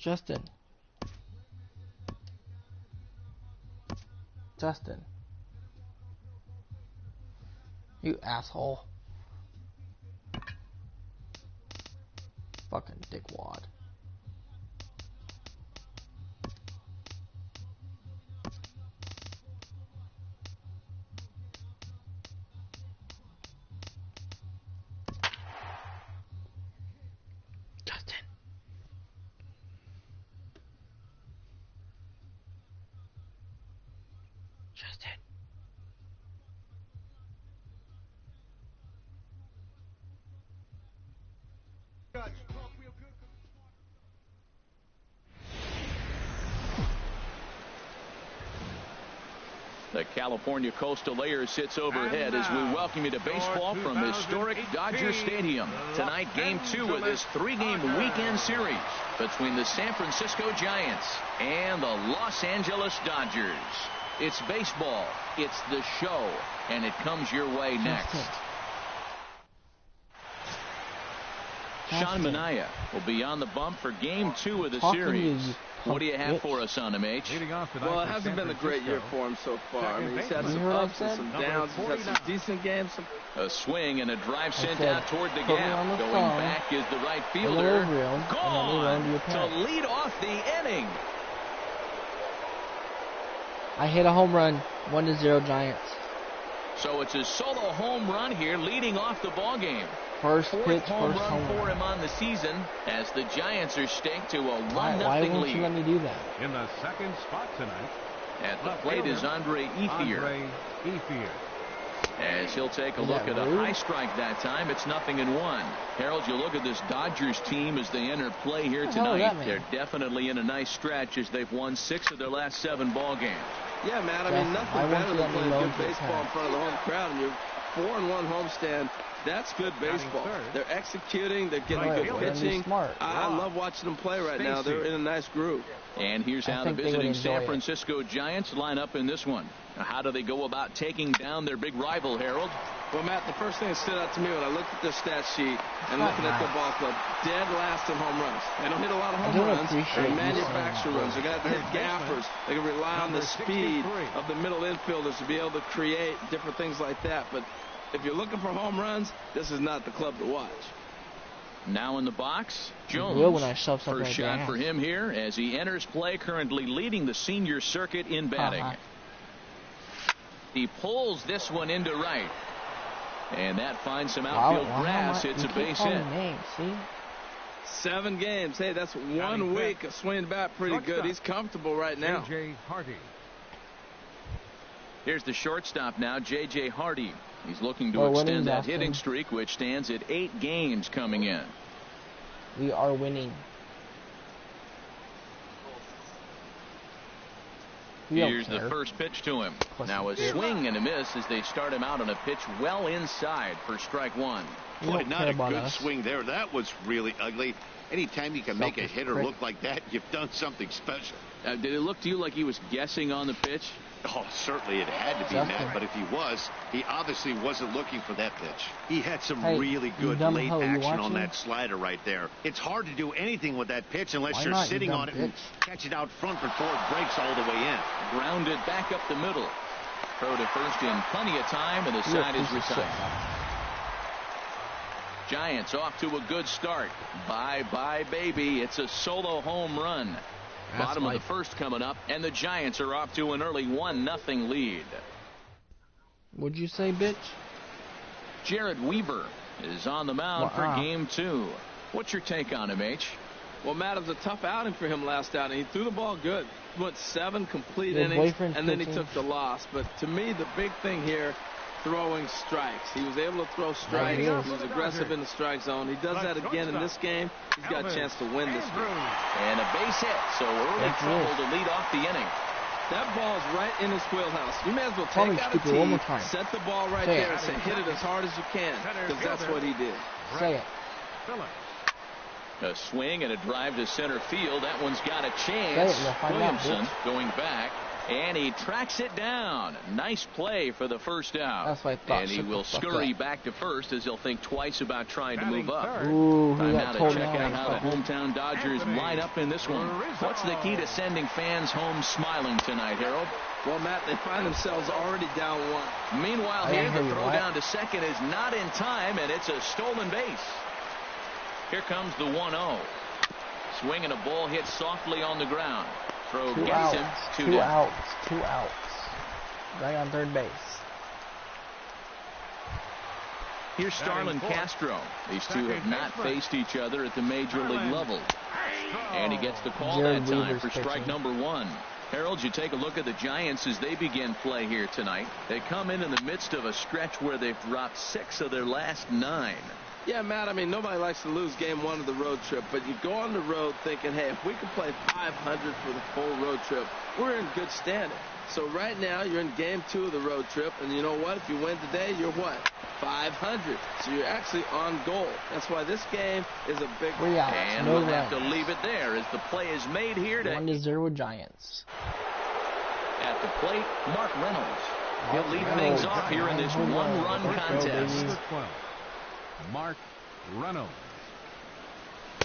Justin. You asshole. Fucking dickwad. The California Coastal Layer sits overhead as we welcome you to baseball from historic Dodger Stadium. Tonight, Game 2 of this 3-game weekend series between the San Francisco Giants and the Los Angeles Dodgers. It's baseball, it's the show, and it comes your way next. Sean Manaea will be on the bump for Game 2 of the series. What do you have for us on him, H? Well, it hasn't been a great year for him so far. I mean, he's had some ups and some downs. He's had some decent games. A swing and a drive sent out toward the gap. Going back is the right fielder. Gone to lead off the inning. I hit a home run. 1-0 Giants. So it's a solo home run here, leading off the ball game. First pitch, home run for him on the season as the Giants are staked to a 1-0 lead. Why won't you let me do that? In the second spot tonight, at the plate is Andre Ethier. As he'll take a look at a high strike that time. It's 0-1. Harold, you look at this Dodgers team as they enter play here tonight. They're definitely in a nice stretch as they've won 6 of their last 7 ball games. Yeah, man. I mean, nothing better than playing good baseball in front of the home crowd. And you're 4-1 homestand. That's good baseball. They're executing. They're getting good pitching. I love watching them play right now. They're in a nice groove. And here's how the visiting San Francisco Giants line up in this one. Now, how do they go about taking down their big rival, Harold? Well, Matt, the first thing that stood out to me when I looked at their stat sheet and looking at the ball club, dead last in home runs. They don't hit a lot of home runs. They manufacture runs. They're going to hit gaffers. They can rely on the speed of the middle infielders to be able to create different things like that. But if you're looking for home runs, this is not the club to watch. Now in the box, Jones. First shot for him here as he enters play, currently leading the senior circuit in batting. He pulls this one into right. And that finds some outfield grass. It's a base hit. 7 games. Hey, that's 1 week of swinging bat pretty good. He's comfortable right now. J.J. Hardy. Here's the shortstop now, J.J. Hardy. He's looking to extend that hitting streak, which stands at 8 games coming in. We are winning. Here's the first pitch to him. Now a swing and a miss as they start him out on a pitch well inside for strike 1. Boy, not a good swing there. That was really ugly. Anytime you can make a hitter look like that, you've done something special. Did it look to you like he was guessing on the pitch? Oh, certainly it had to be, Matt, but if he was, he obviously wasn't looking for that pitch. He had some really good late action on that slider right there. It's hard to do anything with that pitch unless you're sitting on it and catch it out front before it breaks all the way in. Grounded back up the middle. Throw to first in plenty of time, and the side is retired. Giants off to a good start. Bye-bye, baby. It's a solo home run. Bottom of the first coming up, and the Giants are off to an early 1-0 lead. What'd you say, bitch? Jared Weaver is on the mound for Game 2. What's your take on him, H? Well, Matt, it was a tough outing for him last outing. He threw the ball good. Went 7 complete innings, and then he took the loss. But to me, the big thing here, throwing strikes. He was able to throw strikes. He was aggressive in the strike zone. He does that again in this game. He's got a chance to win this game. And a base hit, so early trouble to lead off the inning. That ball's right in his wheelhouse. You may as well take out a tee, set the ball right there, and say, hit it as hard as you can, because that's what he did. Say it. A swing and a drive to center field. That one's got a chance. Williamson going back. And he tracks it down. Nice play for the first out. That's what I thought. And he will scurry back to first as he'll think twice about trying to move up. Ooh, Time now to check out how the hometown Dodgers line up in this one. What's the key to sending fans home smiling tonight, Harold? Well, Matt, they find themselves already down 1. Meanwhile, here the throw down to second is not in time, and it's a stolen base. Here comes the 1-0. Swinging a ball hit softly on the ground. Throw gets him. Two outs. Right on third base. Here's Starlin Castro. These two have not faced each other at the major league level. And he gets the call that time for strike number 1. Harold, you take a look at the Giants as they begin play here tonight. They come in the midst of a stretch where they've dropped 6 of their last 9. Yeah, Matt, I mean, nobody likes to lose game 1 of the road trip, but you go on the road thinking, hey, if we can play 500 for the full road trip, we're in good standing. So right now, you're in game 2 of the road trip, and you know what? If you win today, you're what? 500. So you're actually on goal. That's why this game is a big one. And we'll have to leave it there as the play is made here. 1-0 Giants. At the plate, Mark Reynolds. He'll lead things off here in this one-run contest. Mark Reynolds.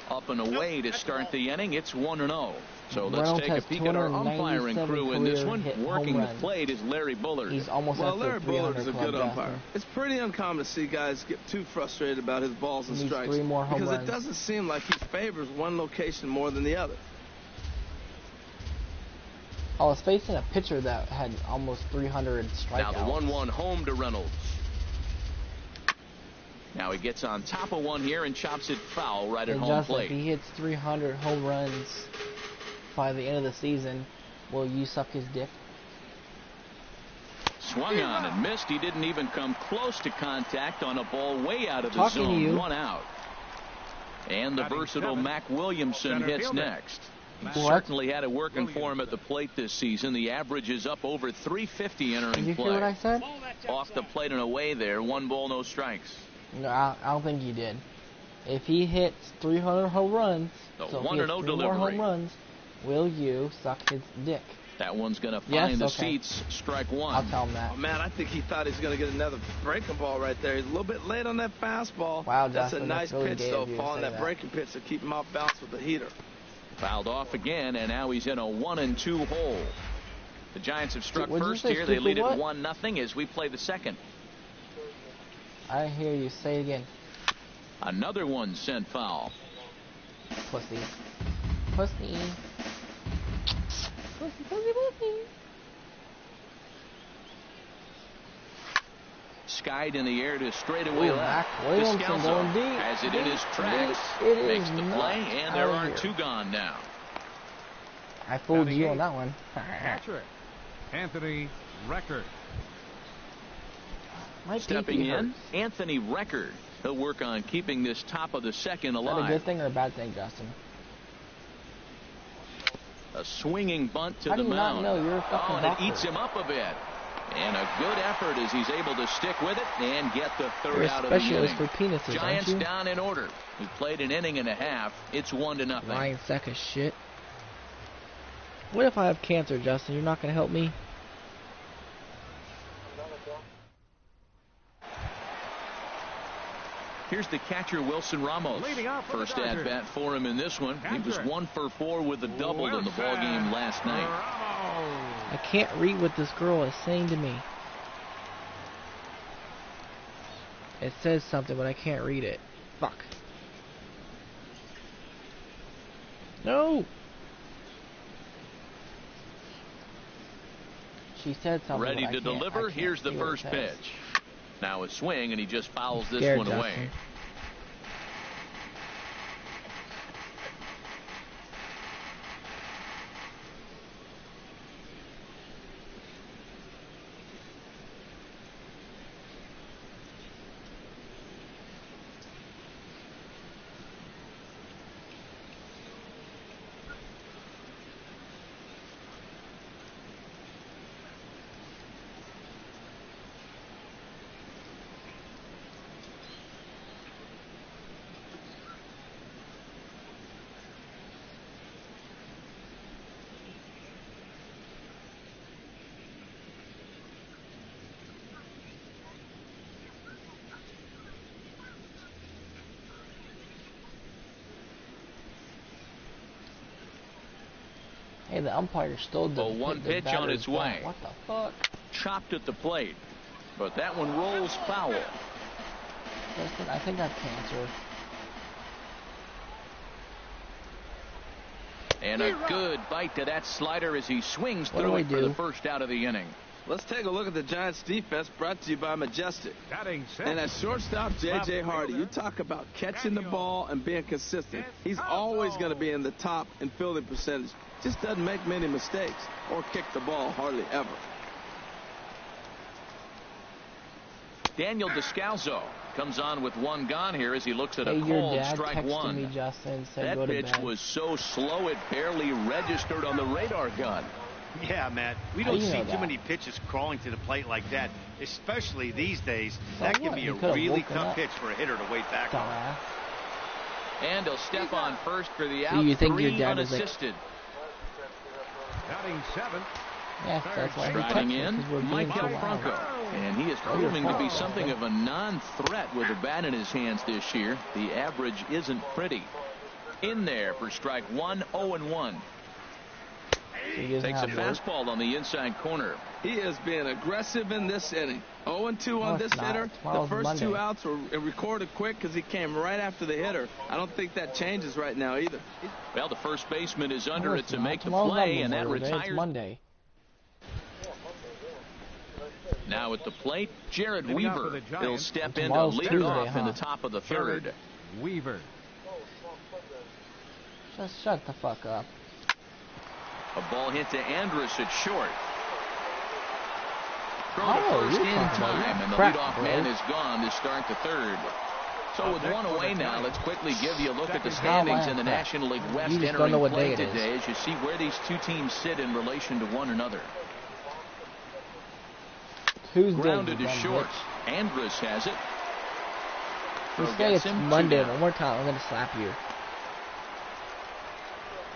Up and away to start the inning. It's 1-0. So let's take a peek at our umpiring crew in this one. Working the plate is Larry Bullard. He's almost Larry Bullard is a good umpire. It's pretty uncommon to see guys get too frustrated about his balls and strikes because it doesn't seem like he favors one location more than the other. I was facing a pitcher that had almost 300 strikeouts. Now the 1-1 home to Reynolds. Now he gets on top of one here and chops it foul right at home plate. If he hits 300 home runs by the end of the season, will you suck his dick? Swung on and missed. He didn't even come close to contact on a ball way out of the zone. 1 out. And the versatile Mac Williamson hits next. He certainly had it working for him at the plate this season. The average is up over 350 entering play. Did you hear what I said? Off the plate and away there. 1 ball, no strikes. No, I don't think you did. If he hits 300 home runs, the 1-0 delivery. More home runs, will you suck his dick? That one's going to find the seats. Strike 1. I'll tell him that. Oh, man, I think he thought he was going to get another breaking ball right there. He's a little bit late on that fastball. Wow, that's Justin, a nice really pitch, though, following that breaking pitch to keep him off balance with the heater. Fouled off again, and now he's in a 1-2 hole. The Giants have struck first here. They lead it 1-0 as we play the second. I hear you. Say it again. Another one sent foul. Pussy. Pussy. Pussy, pussy, pussy. Skied in the air to straightaway left. Williamson going deep. Has it in his tracks. Makes the play, and there are 2 gone now. I fooled you on that one. Catcher Anthony Record. Stepping in, Anthony Record. He'll work on keeping this top of the second alive. Is that a good thing or a bad thing, Justin? A swinging bunt to the mound. Not know? You're a fucking and it eats him up a bit. And a good effort as he's able to stick with it and get the third out of the inning. For penises, Giants down in order. We played an inning and a half. It's 1-0. Lying sack of shit. What if I have cancer, Justin? You're not going to help me? Here's the catcher, Wilson Ramos. First at bat for him in this one. He was 1 for 4 with a double in the ball game last night. I can't read what this girl is saying to me. It says something, but I can't read it. Fuck. No. She said something. Ready to deliver. Here's the first pitch. Now a swing, and he just fouls this one away. the umpire stole the one pitch on its way. What the fuck? Chopped at the plate. But that one rolls foul. Justin, I think I have cancer. And a good bite to that slider as he swings through it for the first out of the inning. Let's take a look at the Giants defense, brought to you by Majestic. And at shortstop, J.J. Hardy, you talk about catching the ball and being consistent. He's always going to be in the top in fielding percentage. Just doesn't make many mistakes or kick the ball hardly ever. Daniel Descalso comes on with one gone here as he looks at a your cold dad strike texted one. Me, Justin, said that go to pitch bed. was so slow it barely registered on the radar gun. Yeah, Matt. We don't see too many pitches crawling to the plate like that, especially these days. So that can be a really tough up. pitch for a hitter to wait back on. And he'll step on first for the out. So you think 3 your dad unassisted. Batting 7. Yeah, that's why Striding he in, Michael Franco. And he is proving to be something of a non-threat with the bat in his hands this year. The average isn't pretty. In there for strike 1, 0-1. Takes a fastball on the inside corner. He is being aggressive in this inning. 0-2 on this hitter. The first 2 outs were recorded quick because he came right after the hitter. I don't think that changes right now either. Well, the first baseman is under it to make the play, and that retires. Monday. Now at the plate, Jared Weaver. He'll step in to lead it off in the top of the third. Weaver. Just shut the fuck up. A ball hit to Andrus at short. Throw to first in time, and the leadoff man is gone to start the third. So with one away now, let's quickly give you a look at the standings in the National League West entering play today as you see where these two teams sit in relation to one another. Grounded to short. Andrus has it. This guy it's Monday. One more time, I'm going to slap you.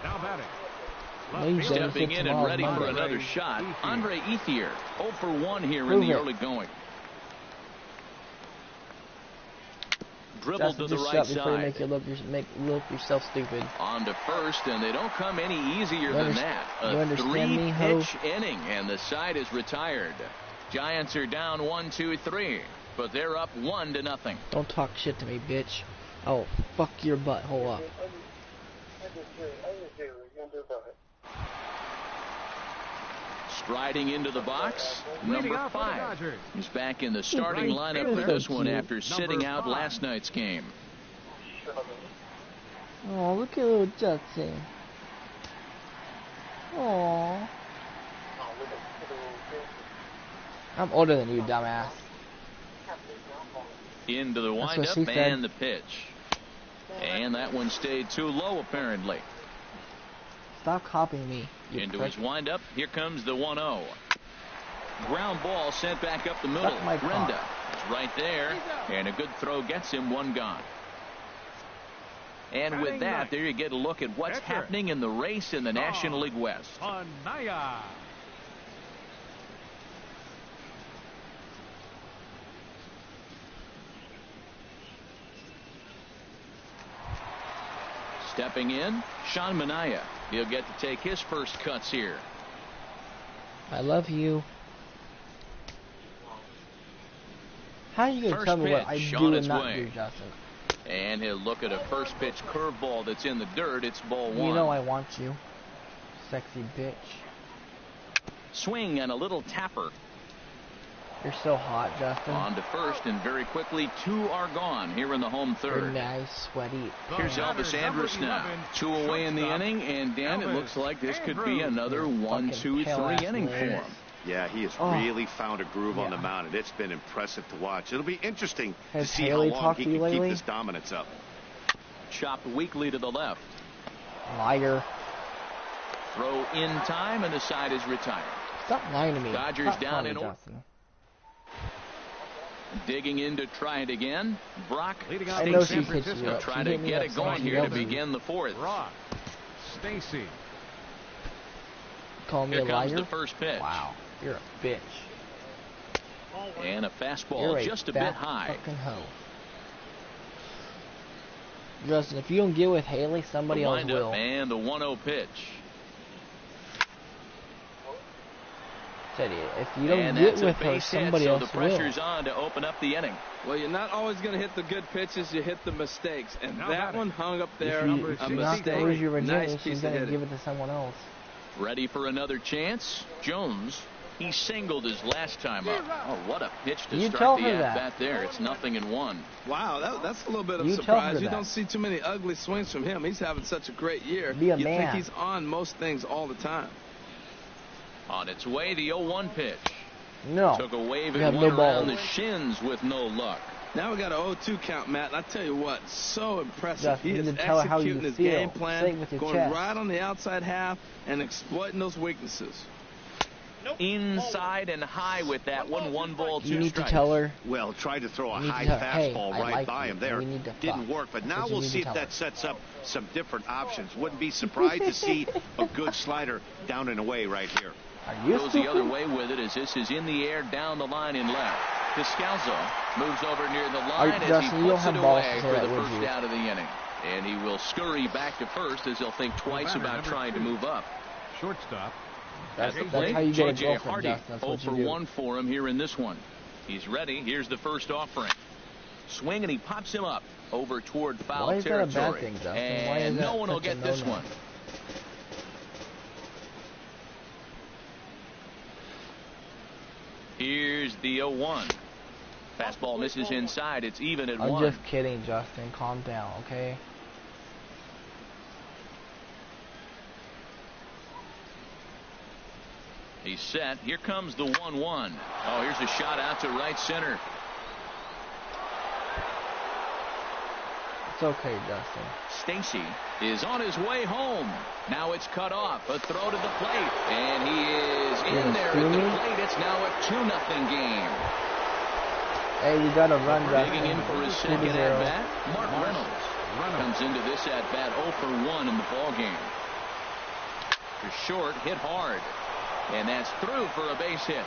Now batting. Stepping in and ready for another shot, Andre Ethier, 0 for 1 here in the early going. Dribbled to the right side. Make look yourself stupid. On to first, and they don't come any easier than that. A 3-pitch inning, and the side is retired. Giants are down 1-2-3, but they're up 1-0. Don't talk shit to me, bitch. Oh, fuck your butthole up. Striding into the box, number 5. He's back in the starting lineup for this one after sitting out last night's game. Oh, look at little Judson. Oh. I'm older than you, dumbass. Into the windup and the pitch. And that one stayed too low, apparently. Stop copying me. Into his windup. Here comes the 1-0. Ground ball sent back up the middle. Brenda is right there. And a good throw gets him one gone. And with that, there you get a look at what's happening in the race in the National League West. Stepping in, Sean Manaea. He'll get to take his first cuts here. I love you. How are you going to tell me what I do and not do, Justin? And he'll look at a first pitch curveball that's in the dirt. It's ball 1. You know I want you. Sexy bitch. Swing and a little tapper. You're so hot, Justin. On to first, and very quickly 2 are gone here in the home third. You're nice, sweaty. Here's Elvis Andrus now. 2 away in the inning, and Dan, it looks like this could be another 1-2-3 inning for him. Yeah, he has really found a groove on the mound, and it's been impressive to watch. It'll be interesting to see how long he can keep this dominance up. Chopped weakly to the left. Liar. Throw in time, and the side is retired. Stop lying to me. Dodgers down in order. Digging in to try it again. Brock Stacy trying to get it going here to begin the fourth. Brock Stacy. Call me here a liar? Comes the first pitch. Wow, you're a bitch. And a fastball just a bit high. Fucking hoe. Justin, if you don't get with Haley, somebody else will. And the 1-0 pitch. Said if you don't get with her, somebody else will. So the pressure's on to open up the inning. Well, you're not always going to hit the good pitches. You hit the mistakes. And that one hung up there. If you not lose your virginity, she's going to give it to someone else. Ready for another chance? Jones. He singled his last time up. Oh, what a pitch to start the at-bat there. It's 0-1. Wow, that's a little bit of surprise. You don't see too many ugly swings from him. He's having such a great year. Be a you man. think he's on most things all the time. On its way, the 0-1 pitch. No. Took a wave and went around the shins with no luck. Now we got an 0-2 count, Matt. And I tell you what, so impressive. Just he is executing his game plan, going right on the outside half and exploiting those weaknesses. Inside and high with that one. 1 ball, 2 strikes. You need to tell her. Well, tried to throw a high fastball right by him there. Didn't work, but now we'll see if that sets up some different options. Wouldn't be surprised to see a good slider down and away right here. Goes the other way with it as this is in the air down the line in left. Descalzo moves over near the line as he puts it away for the first out of the inning. And he will scurry back to first as he'll think twice about trying to move up. Shortstop. That's how you get a J.J. Hardy, 0 for 1 for him here in this one. He's ready. Here's the first offering. Swing, and he pops him up over toward foul territory. And no one will get this one. Here's the 0-1. Fastball misses inside. It's even at 1. I'm just kidding, Justin. Calm down, okay? He's set. Here comes the 1-1. Oh, here's a shot out to right center. It's okay, Justin. Stacy is on his way home. Now it's cut off. A throw to the plate. And he is in there at the plate. It's now a 2-0 game. Hey, you got a run, Justin. Digging in for his second at-bat. Mark Reynolds comes into this at-bat 0 for 1 in the ballgame. For short, hit hard. And that's through for a base hit.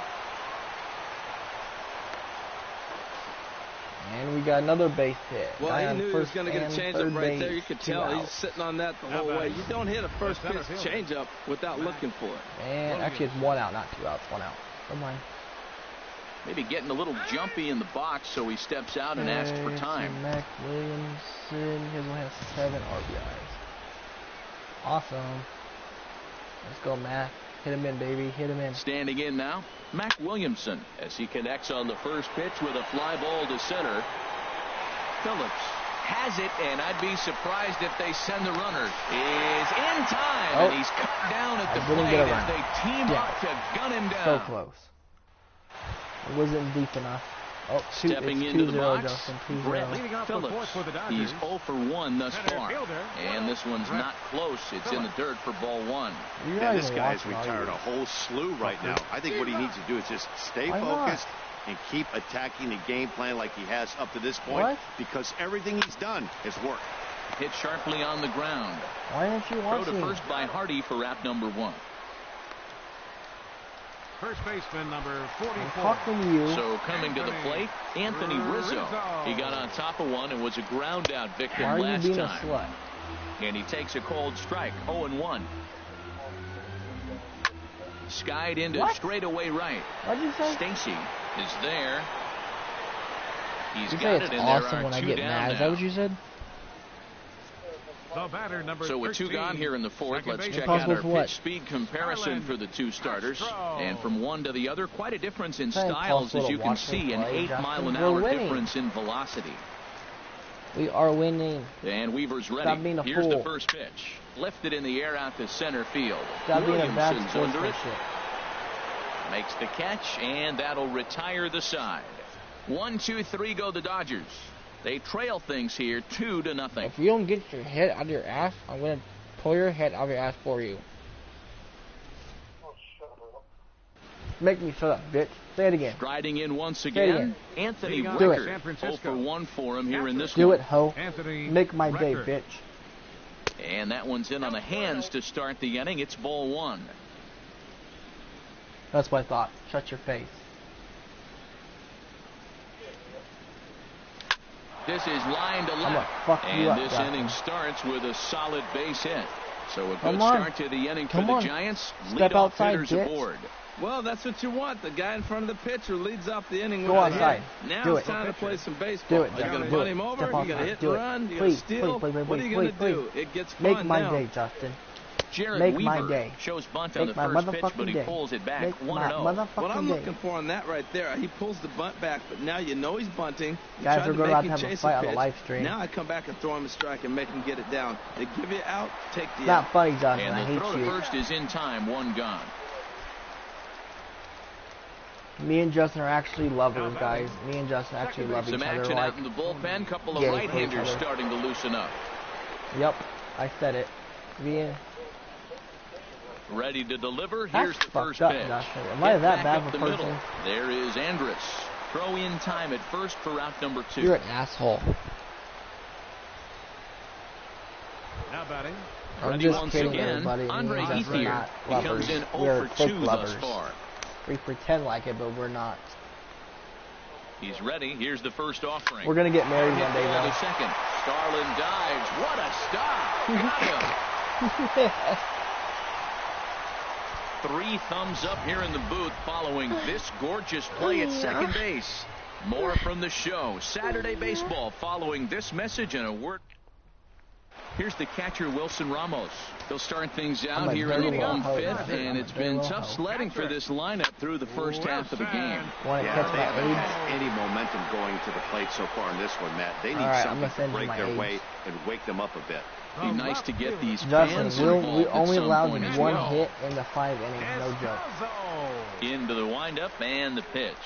And we got another base hit. Well, he knew he was going to get a changeup right there. You could tell he's sitting on that the whole way. You don't hit a first pitch changeup without looking for it. And actually, it's 1 out, not 2 outs. 1 out. Come on. Maybe getting a little jumpy in the box, so he steps out and asks for time. Mac Williamson, he has 7 RBIs. Awesome. Let's go, Mac. Hit him in, baby. Hit him in. Standing in now, Mac Williamson, as he connects on the first pitch with a fly ball to center. Phillips has it, and I'd be surprised if they send the runner. Is in time, and he's cut down at the plate as they team up to gun him down. So close. It wasn't deep enough. Oh, stepping into the box, Brett Phillips. He's 0 for 1 thus far. And this one's not close. It's in the dirt for ball 1. And this guy's retired a whole slew right now. I think what he needs to do is just stay focused and keep attacking the game plan like he has up to this point. Because everything he's done has worked. Hit sharply on the ground. Why aren't you watching? Throw to first by Hardy for wrap number 1. First baseman number 44. So coming to the plate, Anthony Rizzo. He got on top of one and was a ground out victim last time. And he takes a cold strike, 0-1. Skied into straightaway right. What did you say? Stacy is there. He's got it, and awesome there are when 2 I get down mad. Is that what you said? So with 2 gone here in the 4th, let's check out our pitch speed comparison for the 2 starters. And from one to the other, quite a difference in styles, as you can see, an 8-mile-an-hour difference in velocity. We are winning. And Weaver's ready. Here's the first pitch. Lifted in the air out to center field. Williamson's under it. Makes the catch, and that'll retire the side. 1, 2, 3 go the Dodgers. They trail things here 2-0. If you don't get your head out of your ass, I'm going to pull your head out of your ass for you. Make me shut up, bitch. Say it again. Striding in once again, Anthony Rickard. 0 for 1 for him here in this one. Do it, ho. Make my day, bitch. And that one's in on the hands to start the inning. It's ball 1. That's what I thought. Shut your face. This is line to left, and this inning starts with a solid base hit. So a good start to the inning for the Giants. Step outside, hitters aboard. Well, that's what you want. The guy in front of the pitcher leads off the inning. Go outside. Now it's time to play some baseball. Do it. You're going to bunt him over. You're going to hit and run. You're going to steal. What are you going to do? It gets fun now. Make my day, Justin. Jared Weaver shows bunt on the first pitch, but he pulls it back 1-0. What I'm looking for on that right there, he pulls the bunt back, but now you know he's bunting. Guys, we're going to have a fight on the live stream. Now I come back and throw him a strike and make him get it down. They give you out, take the out. Not funny, Justin. And I hate the throw you. to first is in time, one gone. Me and Justin are actually lovers, guys. Me and Justin actually love each other. Some action out in the bullpen. Couple of right-handers starting to loosen up. Yep, I said it. Ready to deliver. Here's the first pitch. Am I that bad of a person? Middle. There is Andrus. Throw in time at first for route number 2. You're an asshole. Now batting. I'm just kidding, everybody. Andre Ethier. He comes in 0 for 2 thus far. We pretend like it, but we're not. He's ready. Here's the first offering. We're going to get married one day, though. The second. Starlin dives. What a stop. Got him. 3 thumbs up here in the booth following this gorgeous play at second base. More from the show. Saturday Baseball following this message and a word. Here's the catcher, Wilson Ramos. They'll start things out here in the home fifth, and it's been tough sledding for this lineup through the first half of the game. Yeah, they haven't had any momentum going to the plate so far in this one, Matt. They need something to break their way and wake them up a bit. Be nice to get these fans involved. We only allowed one well. hit in the 5 innings, no joke. Into the windup and the pitch.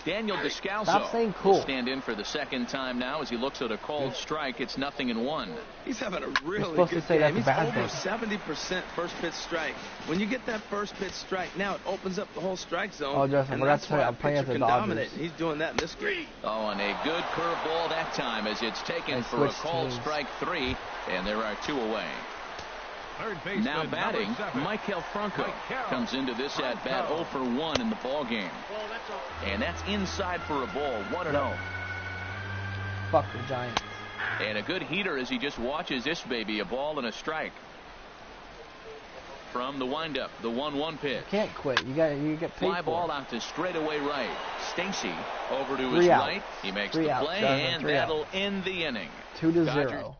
Daniel Descalso will stand in for the second time now as he looks at a called strike. It's 0-1. He's having a really good game. He's over 70% first pitch strike. When you get that first pitch strike, now it opens up the whole strike zone. Oh, Justin, and that's why I'm playing at the Dodgers. He's doing that in this game. Oh, and a good curveball that time as it's taken for a called strike 3, and there are 2 away. Now batting, Maikel Franco comes into this at-bat 0 for 1 in the ball game. And that's inside for a ball, 1-0. Fuck the Giants. And a good heater as he just watches this baby, a ball and a strike. From the windup, the 1-1 pitch. You can't quit. You get paid. Fly ball out to straightaway right. Stacy over to his right. He makes the play, and that'll end the inning. 2-0.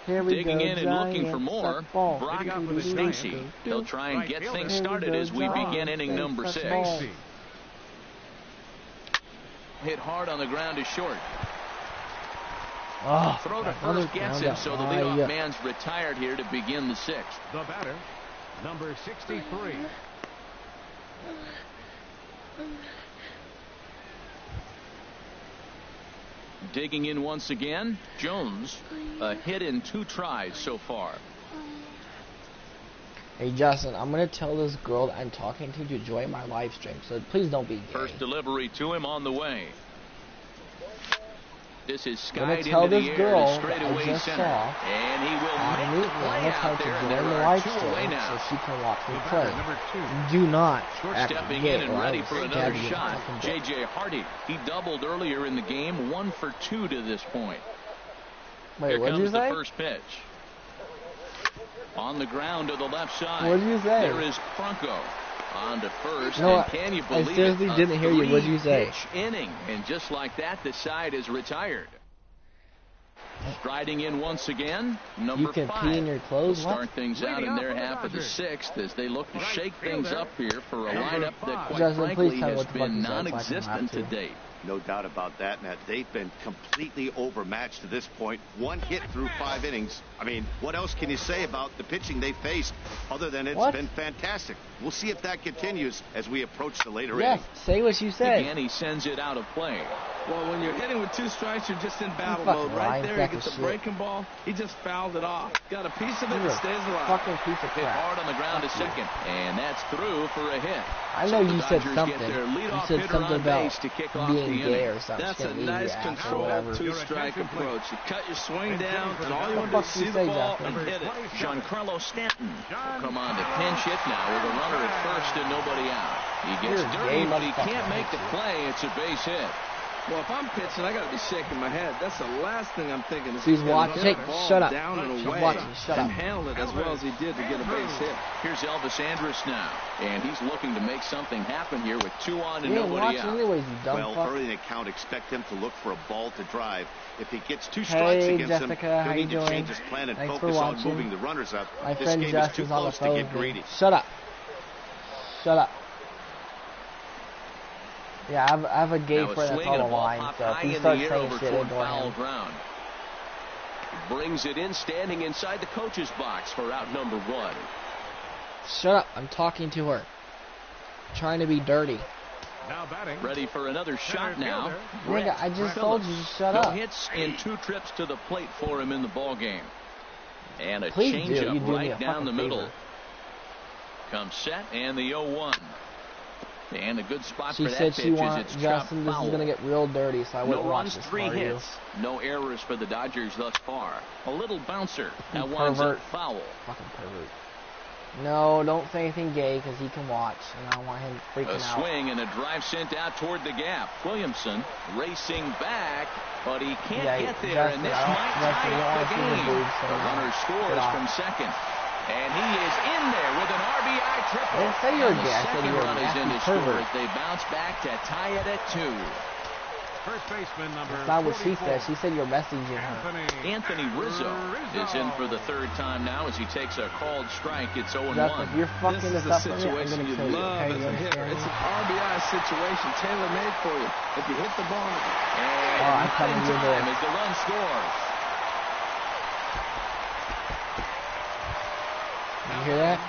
Here we Digging go, in and looking for more, Brock Stacy. He'll try and get things started as we begin inning number 6. Hit hard on the ground is short. Throw to first gets him, so the leadoff man's retired here to begin the 6th. The batter, number 63. Digging in once again, Jones, a hit in 2 tries so far. Hey Justin, I'm going to tell this girl that I'm talking to join my live stream, so please don't be gay. First delivery to him on the way. This is skied into the air straight away center. And he will make the play out there, and there are 2 away now. So she can watch me play. Do not stepping in and ready for another shot. J.J. Hardy, he doubled earlier in the game, 1 for 2 to this point. Wait, Here what comes did you say? The first pitch. On the ground to the left side. What did you say? There is Franco. On to first, no, and can you believe I seriously didn't hear you. What did you say? Inning, and just like that, the side is retired. Striding in once again, number 5. You can pee in your clothes. Start things out in their half of the 6th as they look to shake things up here for a lineup that, quite frankly, has been non-existent to date. No doubt about that, Matt. They've been completely overmatched to this point. 1 hit through 5 innings. I mean, what else can you say about the pitching they faced other than it's been fantastic? We'll see if that continues as we approach the later innings. Say what you said. Again, he sends it out of play. Well, when you're hitting with 2 strikes, you're just in battle mode. Right there, he gets a breaking ball. He just fouled it off. Got a piece of it and stays alive. Fucking piece of Hit crap. hard on the ground to second, and that's through for a hit. I know you said Dodgers something. You said something about to kick off being the gay inning. or something. That's a nice controlled 2-strike approach. You cut your swing down, and all you want to do is see the ball and hit it. Giancarlo Stanton will come on to pinch hit now with a runner at first and nobody out. He gets dirty, but he can't make the play. It's a base hit. Well, if I'm pitching, I got to be shaking my head. That's the last thing I'm thinking. She's watching. Shut up. Down and She's away watching. Shut up. And handle it as well as he did to get a base hit. Here's Elvis Andrus now, and he's looking to make something happen here with 2 on and you ain't nobody watching out. anyways, you dumb Well, fuck. early in the count, expect him to look for a ball to drive. If he gets 2 strikes against Jessica, him, how he'll you need to doing? change his plan and Thanks focus for on watching. moving the runners up. My This friend game Josh is too is on the close to phone get with me. greedy. Shut up. Shut up. Yeah, I have a gay Now a friend that's swing on and the a ball line, popped so if high he in starts the air saying over shit, toward ignore foul him. ground. Brings it in, standing inside the coach's box for out number 1. Shut up. I'm talking to her. Trying to be dirty. Now batting. Ready for another shot now. Nigga, I just told you to shut no up. hits in 2 trips to the plate for him in the ball game. And a Please do. You changeup do me a right down the fucking middle. favor. Comes set and the 0-1. And a good spot She for that said pitch she is wants it's Justin. chopped This foul. is gonna get real dirty, so I wouldn't No watch runs, this. 3 Are you? hits. No errors for the Dodgers thus far. A little bouncer. You That winds up pervert. foul. Fucking pervert. No, don't say anything gay because he can watch, and I don't want him freaking A out. swing and a drive sent out toward the gap. Williamson racing back, but he can't get there, and this might tie up the game. The runner scores from second. And he is in there with an RBI triple. I didn't say you were And gay. the I said second you were a run is in nasty to score pervert. as they bounce back to tie it at 2. First baseman number That's not what she 44. said. She said you're messaging her. Anthony Rizzo is in for the 3rd time now as he takes a called strike. It's 0-1. Justin, if you're fucking This is this the up for me, I'm situation gonna you kill you. love Okay, as you a hitter. understand It's me? an RBI situation tailor-made for you. If you hit the ball, And I'm not coming in your time way. as the run scores. You hear that?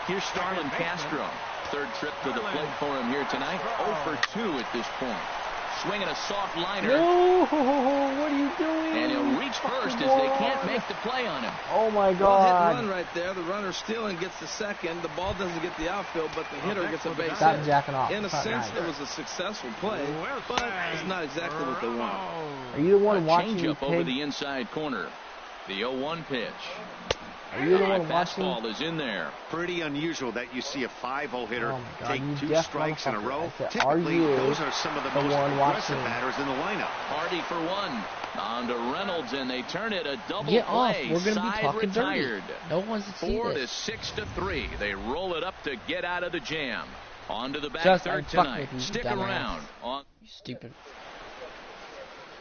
Here's Starlin Castro. 3rd trip to the plate for him here tonight. 0 for 2 at this point. Swinging a soft liner. No, what are you doing? And he'll reach first as they can't make the play on him. Oh my well, hit and God! run right there. The runner stealing gets the second. The ball doesn't get the outfield, but the hitter gets a base Stop hit. jacking off. In a It's not sense, nice. it was a successful play, but it's not exactly what they want. Are you the A one watching me, changeup over pig? the inside corner. The 0-1 pitch. Are you the High one watching? fastball is in there. Pretty unusual that you see a 5-0 hitter Oh my God, take you 2 deaf strikes in a motherfucker. row. I said, are Typically, you those are some of the the most one aggressive watching? batters in the lineup. Hardy for 1. On to Reynolds, and they turn it a double Get off! play. We're gonna be Side talking retired. dirty. No one wants to see 4 to this. 6 to 3. They roll it up to get out of the jam. On to the back Just, third I'm fucking tonight. with you, Stick dumbass. around. On You stupid.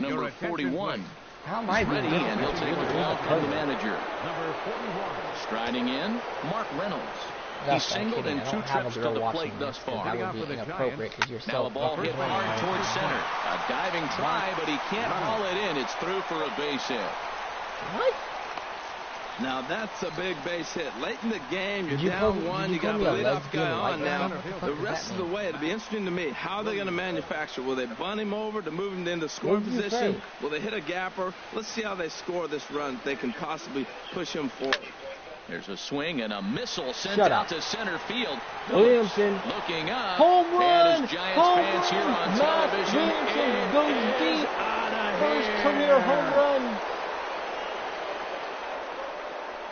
number Your attention, 41. please. How am I He's ready, being and he'll take different? a call from the manager. Number 41. Striding in, Mark Reynolds. No, He's singled in I 2 don't have a trips to girl the watching plate thus this, 'cause far. That Out would for be the inappropriate because you're Now so a ball hit fucking hard annoying. towards center. A diving try, but he can't haul it in. It's through for a base hit. What? Now that's a big base hit. Late in the game, you're Did you down call- 1, did you you got call a me a leadoff lesbian guy right on now? now. What the fuck The does that rest of the mean? way, it'll be interesting to me. How are they going to manufacture? Will they bunt him over to move him into score What did you position? say? Will they hit a gapper? Let's see how they score this run. They can possibly push him forward. There's a swing and a missile sent Shut out up. to center field. Williamson. Looking up. Home And run! as Giants Home fans here run! on Matt television, Williamson it goes is deep. outta First here. career home run.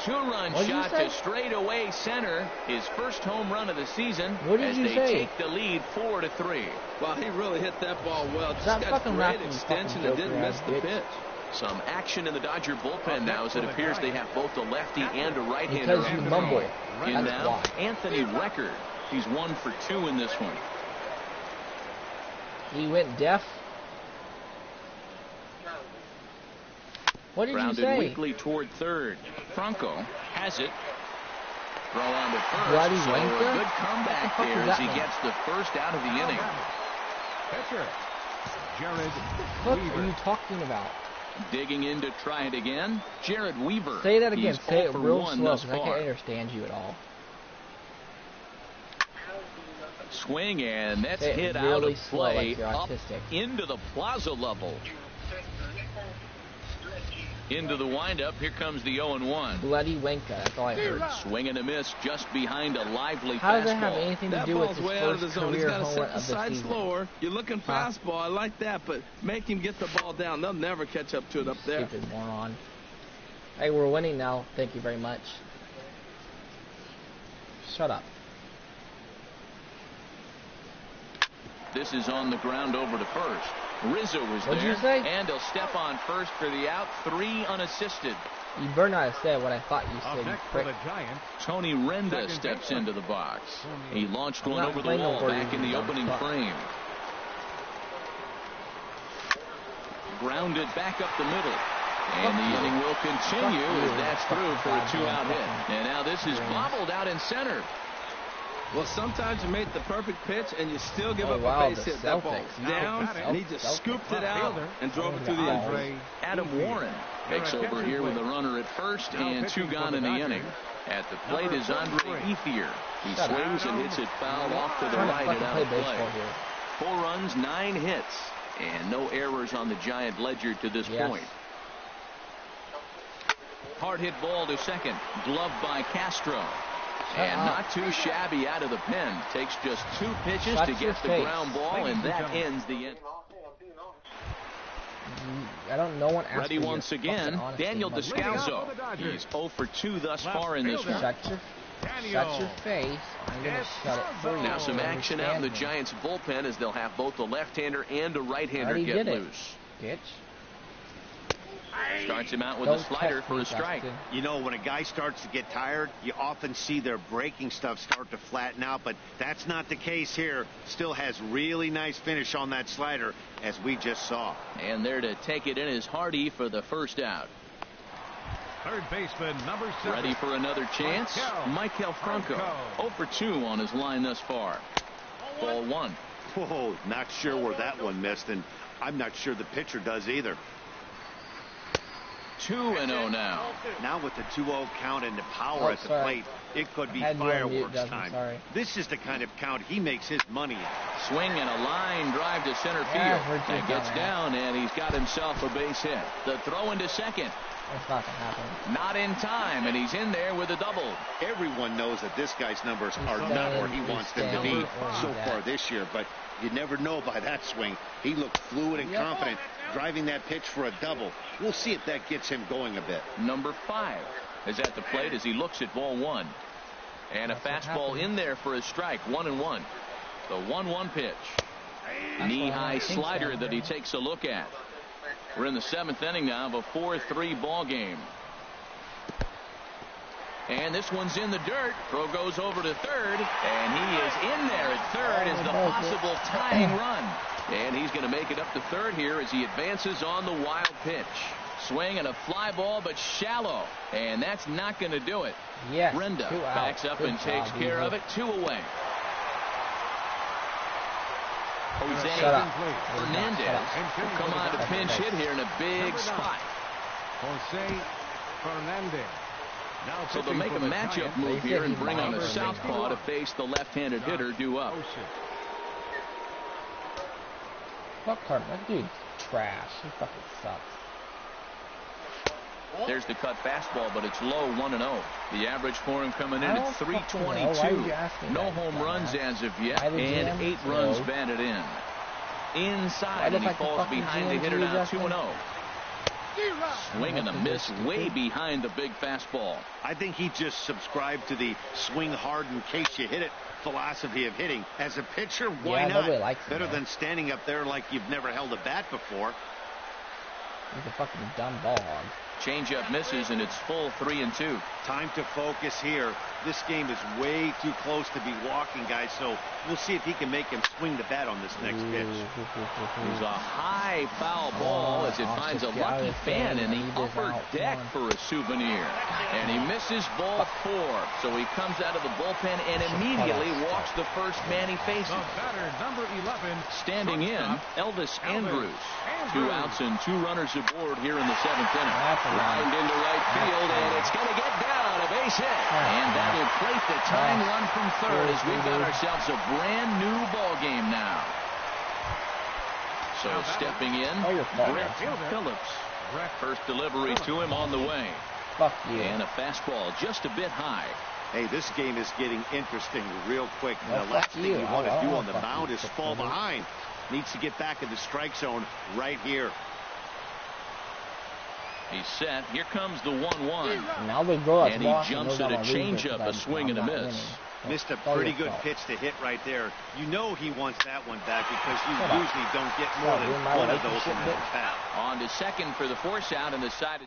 2-run What'd you shot say? to straightaway center. His first home run of the season. What did as you they say? take the lead 4 to 3. Well, he really hit that ball well. Just Stop got fucking great laughing, you extension fucking and didn't joker miss ass the bitch. pitch. Some action in the Dodger bullpen now as it appears they have both a lefty and a right-hander. Because on you the mumble. phone. In That's now, why. Anthony Record. He's 1 for 2 in this one. He went deaf. What did Grounded you say? weakly toward third. Franco has it. Throw on to first. Bloody So wanker? a good comeback What the fuck there does as that he mean? gets the first out of the inning. Pitcher. Jared What Weaver. are you talking about? Digging in to try it again. Jared Weaver. Say that again. He's Say 0 it for real 1 slow thus because I far. can't understand you at all. Swing, and that's Say it hit really out of slow, play like you're up autistic. into the plaza level. Into the windup. Here comes the 0-1. Bloody Wenka. That's all I heard. Swing and a miss just behind a lively How fastball. does that have anything to That do with ball's his way out of the first zone. He's career got to home set run the of the side season? slower. You're looking Huh? fastball. I like that, but make him get the ball down. They'll never catch up to it up there. Stupid moron. Hey, we're winning now. Thank you very much. Shut up. This is on the ground over to first. Rizzo was What'd there. you say? And he'll step on first for the out. 3 unassisted. You better not have said what I thought you said. Next for the Giants, Tony Renda steps into the box. He launched one over the wall back in the opening frame. Grounded back up the middle. And the inning will continue as that's through for a 2-out hit. And now this is bobbled out in center. Well, sometimes you make the perfect pitch and you still give up wow, a base hit. That ball's down, and he just scooped it out and drove it through the end. Adam Warren takes over here with a runner at first and 2 gone in the inning. At the plate is Andre Ethier. He swings and hits it foul off to the right and out of play. 4 runs, 9 hits, and no errors on the Giant ledger to this point. Hard hit ball to second. Gloved by Castro. And not too shabby out of the pen. Takes just 2 pitches to get the ground ball, and that ends the inning. I don't know what. Ready once again, Daniel Descalso. He's 0 for 2 thus far in this one. Shut your face. I'm going to shut it for you. Now some action out in the Giants bullpen as they'll have both a left-hander and a right-hander get loose. Bitch. Starts him out with a slider for a strike. You know, when a guy starts to get tired, you often see their breaking stuff start to flatten out, but that's not the case here. Still has really nice finish on that slider, as we just saw. And there to take it in is Hardy for the first out. Third baseman, number 7. Ready for another chance? Maikel Franco. 0 for 2 on his line thus far. Ball 1. Whoa, not sure where that one missed, and I'm not sure the pitcher does either. 2-0 now. Now with the 2-0 count and the power at the plate, it could be fireworks time. This is the kind of count he makes his money in. Swing and a line drive to center field. That gets down, and he's got himself a base hit. The throw into second. That's not going to happen. Not in time, and he's in there with a double. Everyone knows that this guy's numbers are not where he wants them to be so far this year, but you never know by that swing. He looked fluid and confident, driving that pitch for a double. We'll see if that gets him going a bit. Number 5 is at the plate as he looks at ball 1. And a fastball in there for a strike. 1-1. The 1-1 pitch. Knee-high slider that he takes a look at. We're in the 7th inning now of a 4-3 ball game. And this one's in the dirt. Throw goes over to third, and he is in there at third as the possible tying run. And he's going to make it up to third here as he advances on the wild pitch. Swing and a fly ball, but shallow. And that's not going to do it. Yes, Renda backs up and takes care of it. 2 away. Jose Fernandez will come on to pinch hit here in a big spot. Jose Fernandez. So they'll make a matchup move here and bring on a southpaw to face the left-handed hitter due up. Fuck Carter. That dude's trash. He fucking sucks. There's the cut fastball, but it's low, 1-0. The average for him coming in at 322. No home runs as of yet, and 8 runs batted in. Inside, and he falls behind the hitter now, 2-0. Swing and a miss way behind the big fastball. I think he just subscribed to the swing hard in case you hit it philosophy of hitting. As a pitcher, why not? Better than standing up there like you've never held a bat before. He's a fucking dumb ball hog. Changeup misses, and it's full 3-2. Time to focus here. This game is way too close to be walking, guys, so we'll see if he can make him swing the bat on this next pitch. There's a high foul ball as it finds a lucky fan in the upper deck for a souvenir. And he misses ball 4, so he comes out of the bullpen and immediately walks the first man he faces. Number 11, standing in, Elvis Andrus. 2 outs and 2 runners aboard here in the 7th inning. Lined into right field, and it's going to get down, a base hit. And that will plate the tying run from third as we've got ourselves a brand new ball game now. So stepping in, Brett Phillips. First delivery to him on the way. Fuck you. And a fastball just a bit high. Hey, this game is getting interesting real quick. And the last thing you want to do on the mound is fall behind. Needs to get back in the strike zone right here. He's set. Here comes the 1-1. Now they go and he jumps at a changeup, a swing and a miss. Missed a pretty good pitch to hit right there. You know he wants that one back because you usually don't get more than one of those in the bat. On to second for the force out, and the side.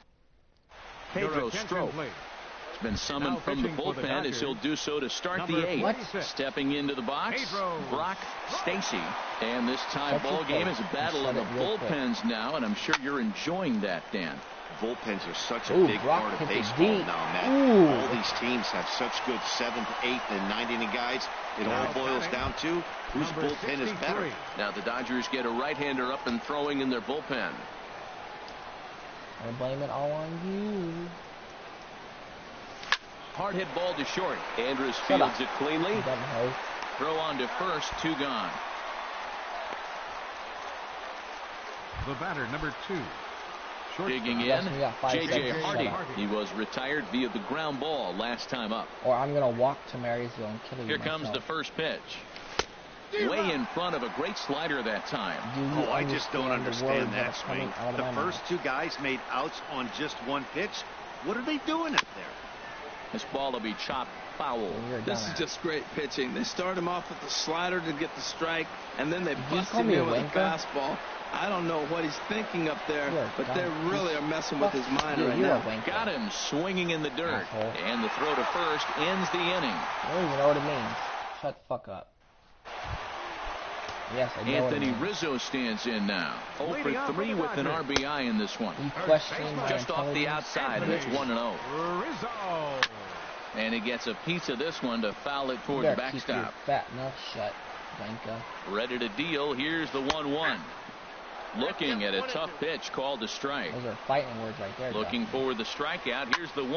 Pedro Strop has been summoned from the bullpen as he'll do so to start the eighth. Stepping into the box, Brock Stacy. And this tie ball game is a battle of the bullpens now, and I'm sure you're enjoying that, Dan. Bullpens are such a big part of baseball now, Matt. All these teams have such good 7th, 8th, and 9th inning guys. It all boils down to whose bullpen is better. Now the Dodgers get a right-hander up and throwing in their bullpen. I blame it all on you. Hard hit ball to short. Andrus fields it cleanly. Throw on to first, 2 gone. The batter, number 2. Digging in, J.J. Hardy. He was retired via the ground ball last time up. Or I'm going to walk to Marysville and kill you. Here comes the first pitch. Way in front of a great slider that time. Oh, I just don't understand that swing. The first 2 guys made outs on just 1 pitch. What are they doing up there? This ball will be chopped foul. This is just great pitching. They start him off with the slider to get the strike, and then they bust him in with a fastball. I don't know what he's thinking up there, but they really are messing with his mind right now. Got him swinging in the dirt. And the throw to first ends the inning. I don't even know what it means. Shut the fuck up. Yes, I know Anthony Rizzo stands in now. 0 for 3 with an RBI in this one. Just off the outside, and it's 1-0. Rizzo. And he gets a piece of this one to foul it toward the backstop. Keep your fat mouth shut, Blanca. Ready to deal. Here's the 1-1. Looking at a tough pitch called a strike. Those are fighting words right there. Looking for the strikeout. Here's the 1-2.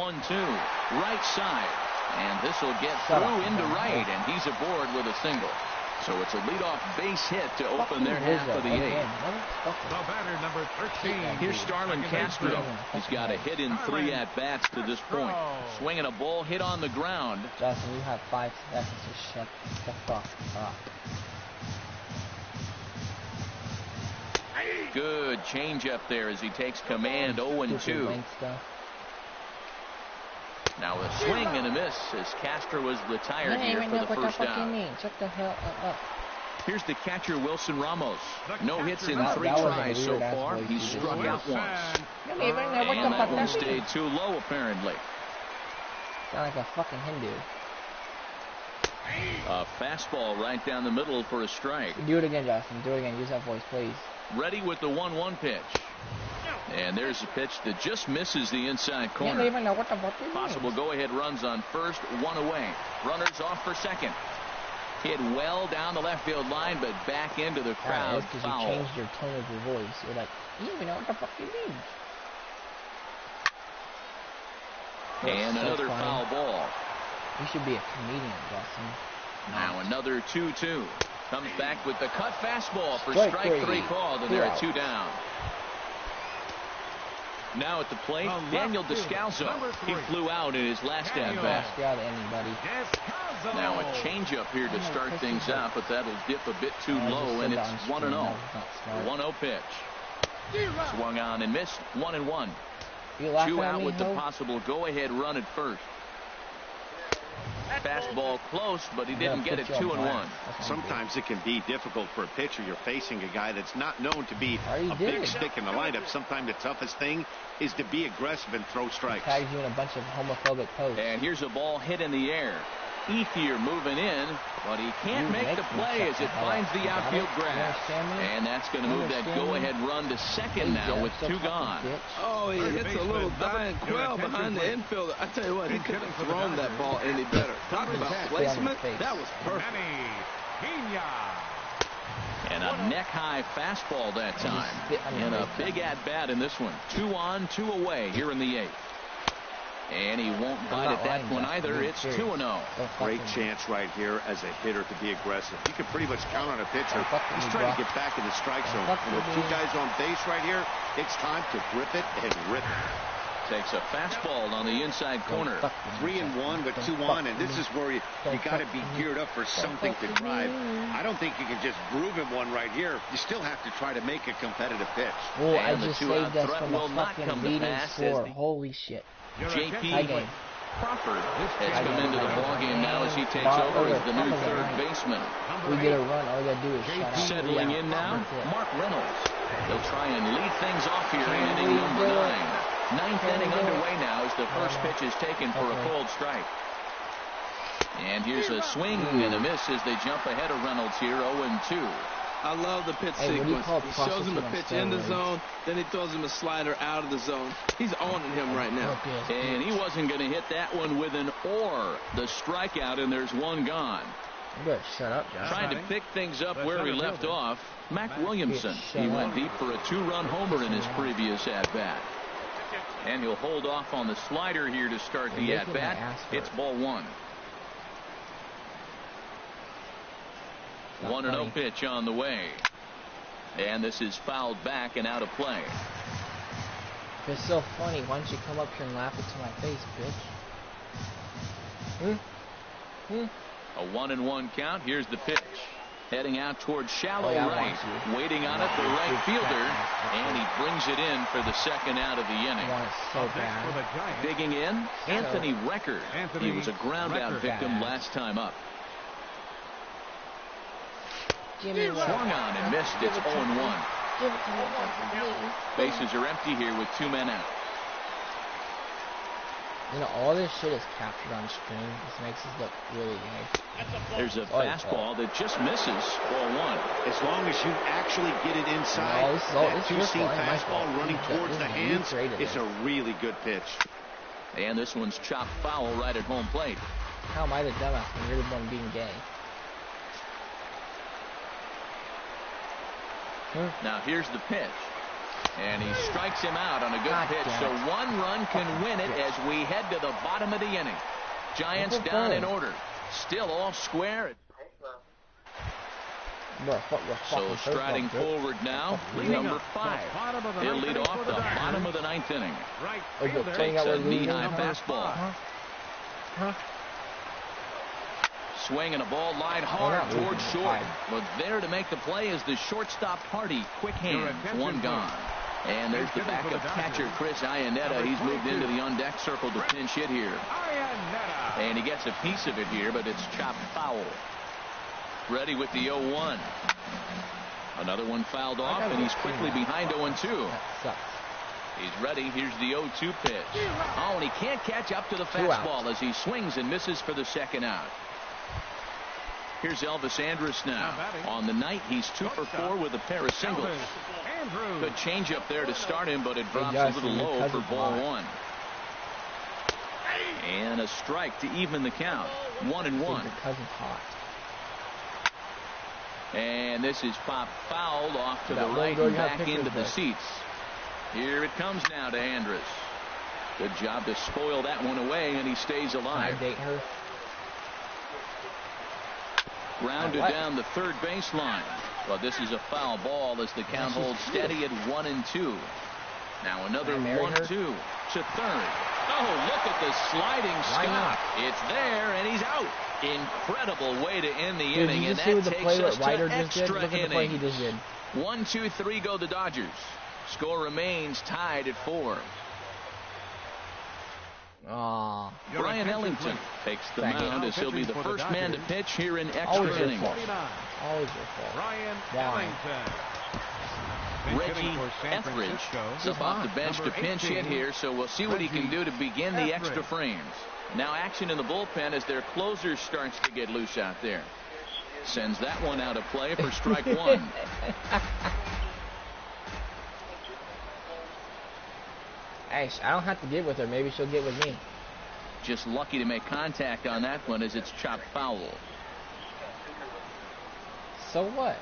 Right side. And this will get through into right, and he's aboard with a single. So it's a leadoff base hit to open their half of the 8th. The batter, number 13. Here's Starlin Castro. He's got a hit in 3 at-bats to this point. Swinging a ball hit on the ground. Justin, you have 5 seconds to shut the fuck up. Good change-up there as he takes command. 0-2. Now a swing and a miss as Castro was retired here for the first down. Shut the hell up. Here's the catcher, Wilson Ramos. No hits in 3 tries so far. He struck out once. And that one stayed too low, apparently. Sound like a fucking Hindu. A fastball right down the middle for a strike. Do it again, Justin. Do it again. Use that voice, please. Ready with the 1-1 pitch. And there's a pitch that just misses the inside corner. You don't even know what the fuck it is. Possible go-ahead runs on first, 1 away. Runners off for second. Hit well down the left field line, but back into the crowd. Because foul. you changed your tone of your voice. You're like, you don't even know what the fuck it means. And another foul ball. You should be a comedian, Justin. Now another 2-2. Comes back with the cut fastball for strike 3 called, and they're at 2 down. Now at the plate, Daniel Descalso. He flew out in his last at-bat. Now a changeup here to start things out, but that'll dip a bit too low, and it's 1-0. 1-0 pitch. Swung on and missed. 1-1. 2 out with the possible go-ahead run at first. Fastball close, but he didn't get it. 2-1. Sometimes it can be difficult for a pitcher. You're facing a guy that's not known to be a big stick in the lineup. Sometimes the toughest thing is to be aggressive and throw strikes. Tags you in a bunch of homophobic posts. And here's a ball hit in the air. Ethier moving in, but he can't make the play as it finds the outfield grass. And that's going to move that go-ahead run to second now with 2 gone. Oh, he hits a little dying quail behind the infielder. I tell you what, he couldn't have thrown that ball any better. Talk about placement. That was perfect. And a neck-high fastball that time. And a big at-bat in this one. 2 on, 2 away here in the 8th. And he won't bite at that one either. It's 2-0. Great chance right here as a hitter to be aggressive. You can pretty much count on a pitcher. He's trying to get back in the strike zone. And with 2 guys on base right here, it's time to grip it and rip it. Takes a fastball on the inside corner. 3-1 with 2 on, and this is where you got to be geared up for something to drive. I don't think you can just groove him one right here. You still have to try to make a competitive pitch. Oh, I just saved us from a fucking leading score. Holy shit. JP Crawford has come into the ballgame now as he takes over as the new third baseman. We get a run, all we gotta do is shut up. Settling in now, Mark Reynolds. He'll try and lead things off here in inning number 9. Ninth inning underway now as the first pitch is taken for a cold strike. And here's a swing and a miss as they jump ahead of Reynolds here, 0-2. I love the pitch sequence. He shows him a pitch in the zone, then he throws him a slider out of the zone. He's owning him right now. And he wasn't going to hit that one with an or. The strikeout, and there's one gone. You better shut up, John. Trying to pick things up where he left off, Mac Williamson. He went deep for a 2-run homer in his previous at-bat. And he'll hold off on the slider here to start the at-bat. It's ball 1. 1-0 pitch on the way. And this is fouled back and out of play. It's so funny. Why don't you come up here and laugh it to my face, bitch? A 1-1 count. Here's the pitch. Heading out towards shallow right. Waiting on it, the right fielder. And he brings it in for the second out of the inning. So bad. Digging in, Anthony Record. He was a ground-out victim last time up. Swung on and missed. It's 0-1. Bases are empty here with 2 men out. You know, all this shit is captured on screen. This makes us look really gay. There's a fastball that just misses. Ball 1. As long as you actually get it inside, that two-seam fastball running towards the hands, it's a really good pitch. And this one's chopped foul right at home plate. How am I the dumbass when you're the one being gay? Now here's the pitch. And he strikes him out on a good pitch. So 1 run can win it as we head to the bottom of the inning. Giants down in order. Still all square. So striding forward now, number 5. He'll lead off the bottom of the 9th inning. Takes a knee-high fastball. Swing and a ball line hard towards short. But there to make the play is the shortstop Hardy. Quick hands, 1 gone. And there's the backup catcher, Chris Iannetta. He's moved into the on-deck circle to pinch hit here. And he gets a piece of it here, but it's chopped foul. Ready with the 0-1. Another one fouled off, and he's quickly behind 0-2. He's ready. Here's the 0-2 pitch. Oh, and he can't catch up to the fastball as he swings and misses for the second out. Here's Elvis Andrus now. On the night, he's 2 for 4 with a pair of singles. Good changeup there to start him, but it drops a little low for ball 1. And a strike to even the count. 1-1. And this is popped fouled off to the right and back into the seats. Here it comes now to Andrus. Good job to spoil that one away, and he stays alive. Grounded down the third baseline. Well, this is a foul ball as the count holds steady at 1-2. Now another 1-2 to third. Oh, look at the sliding stop. It's there, and he's out. Incredible way to end the inning, and that takes us to extra innings. 1-2-3 go the Dodgers. Score remains tied at 4. Brian Ellington takes the mound as he'll be the first man to pitch here in extra innings. Always your fault. Brian Ellington. Reggie Etheridge is up off the bench to pinch hit here, so we'll see what he can do to begin the extra frames. Now action in the bullpen as their closer starts to get loose out there. Sends that one out of play for strike 1. Hey, I don't have to get with her. Maybe she'll get with me. Just lucky to make contact on that one as it's chopped foul. So what?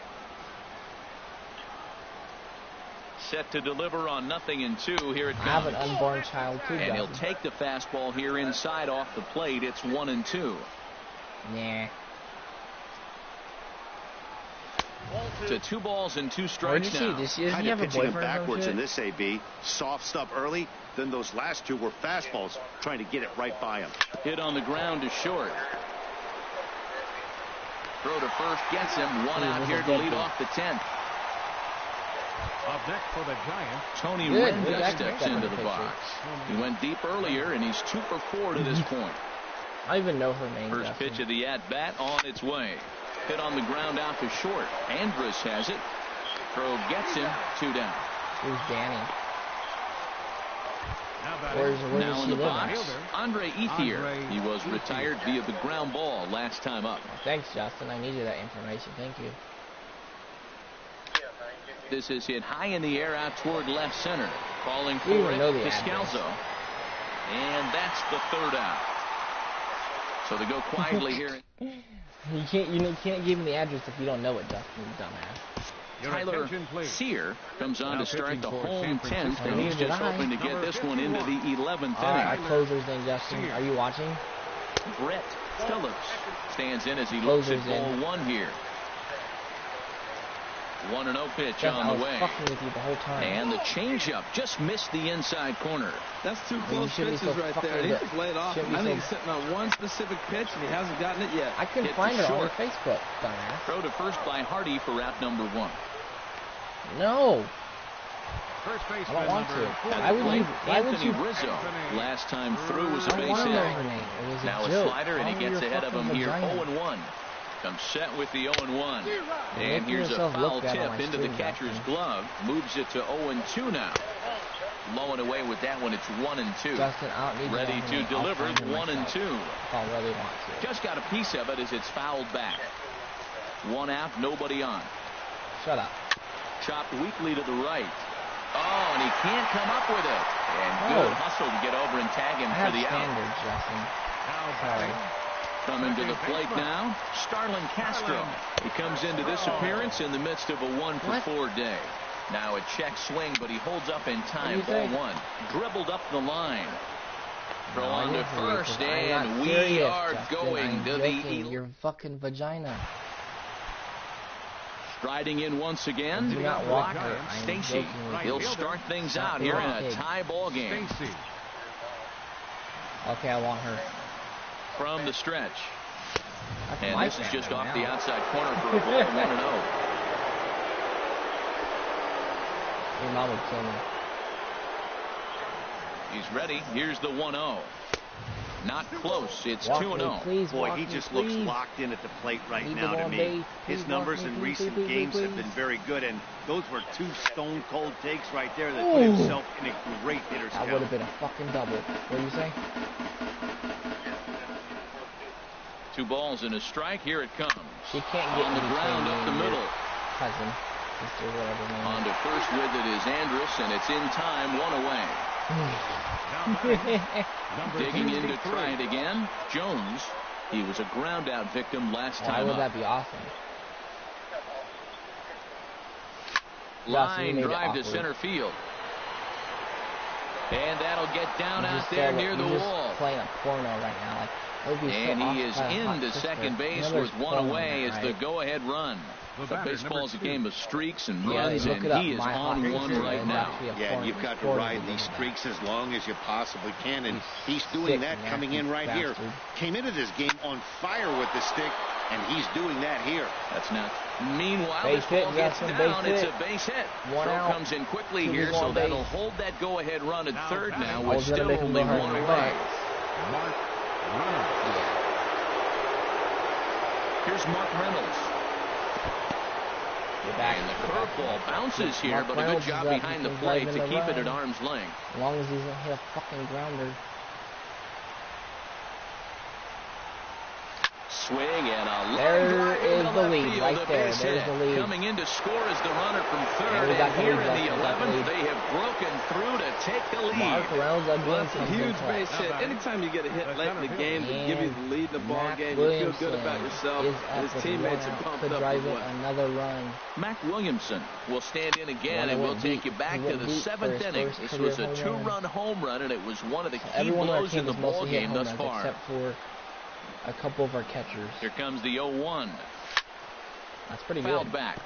Set to deliver on 0-2. Here it comes. I have an unborn child too. And he'll take the fastball here inside off the plate. It's 1-2. Nah. To 2 balls and 2 strikes now. Does he have a boyfriend backwards in this AB. Soft stuff early. Then those last 2 were fastballs, trying to get it right by him. Hit on the ground to short. Throw to first gets him. 1 out here to lead off the 10th. Up next for the Giants, Tony Renga steps into the box. He went deep earlier, and he's 2 for 4 to this point. I don't even know her name. First pitch of the at-bat on its way. Hit on the ground out to short. Andrus has it. Throw gets him. 2 down. Who's Danny? Now in the box, Andre Ethier. He was retired via the ground ball last time up. Well, thanks, Justin. I needed that information. Thank you. This is hit high in the air out toward left center. Calling for it, Descalso. And that's the 3rd out. So they go quietly here. You can't give me the address if you don't know it, Justin, you dumbass. Tyler Sear comes on to start the home 10th, and he's just hoping to get this one into the 11th inning. Our closer's name, Justin. Are you watching? Brett Phillips stands in as he looks at ball 1 here. 1-0 pitch on the way. Fucking with you the whole time. And the changeup just missed the inside corner. That's 2 close pitches right there. He just laid off. I think he's sitting on one specific pitch, and he hasn't gotten it yet. I couldn't find it on her Facebook, dumbass. Throw to first by Hardy for out number 1. No. First I don't want to. Why would you? Rizzo. Last time through was a base hit. Now a slider, and he gets ahead of him here. 0-1. Comes set with the 0-1. And here's a foul tip into the catcher's glove. Moves it to 0-2 now. Low and away with that one. It's 1-2. Justin, ready to deliver 1-2. If I really want to. Just got a piece of it as it's fouled back. 1 out, nobody on. Shut up. Chopped weakly to the right. Oh, and he can't come up with it. And good hustle to get over and tag him for the out. Justin. Sorry. Coming to the plate now, Starlin Castro. He comes into this appearance in the midst of a 1-for-4 day. Now a check swing, but he holds up in time. Ball 1. Dribbled up the line. Throw on to first, and we are going to the... Your fucking vagina. Striding in once again, Brock Stacy. He'll start things out here in a tie ball game. Okay, I want her. From the stretch. And this is just off the outside corner for a ball. 1-0. Your mom would kill me. He's ready. Here's the 1-0. Not close. It's 2-0. Boy, he just looks locked in at the plate right now to me. His numbers in recent games have been very good, and those were 2 stone-cold takes right there that put himself in a great hitter's count. That would have been a fucking double. What do you say? 2 balls and a strike. Here it comes. She can't get on the ground up the middle. Cousin, sister, whatever name. On to first with it is Andrus, and it's in time. 1 away. Digging in to try it again. Jones. He was a ground out victim last time. Why would that be awesome? Line drive to center field. And that'll get down out there near the wall. Playing a porno right now. And he is into second base with 1 away as the go-ahead run. So baseball's a game of streaks and runs, and he is on one right now. Yeah, and you've got to ride these streaks as long as you possibly can, and he's doing that coming in right here. Came into this game on fire with the stick, and he's doing that here. That's nuts. Meanwhile, this ball gets down. It's a base hit. Throw comes in quickly here, so that'll hold that go-ahead run at third now with still only 1 away. Here's Mark Reynolds. And the curveball bounces here, but a good job behind the plate to keep it at arm's length. As long as he doesn't hit a fucking grounder. Swing and a there is the lead right there. There's the lead. Coming in to score is the runner from third. And here in the 11th, they have broken through to take the lead. Well, that's a huge base hit. Anytime you get a hit late in the game to give you the lead in the ball game, you feel good about yourself. His teammates are pumped up as well. Another run. Mac Williamson will stand in again, and we'll take you back to the 7th inning. This was a 2-run home run, and it was one of the key blows in the ball game thus far. Except for a couple of our catchers. Here comes the 0-1. That's pretty Fouled good. Back.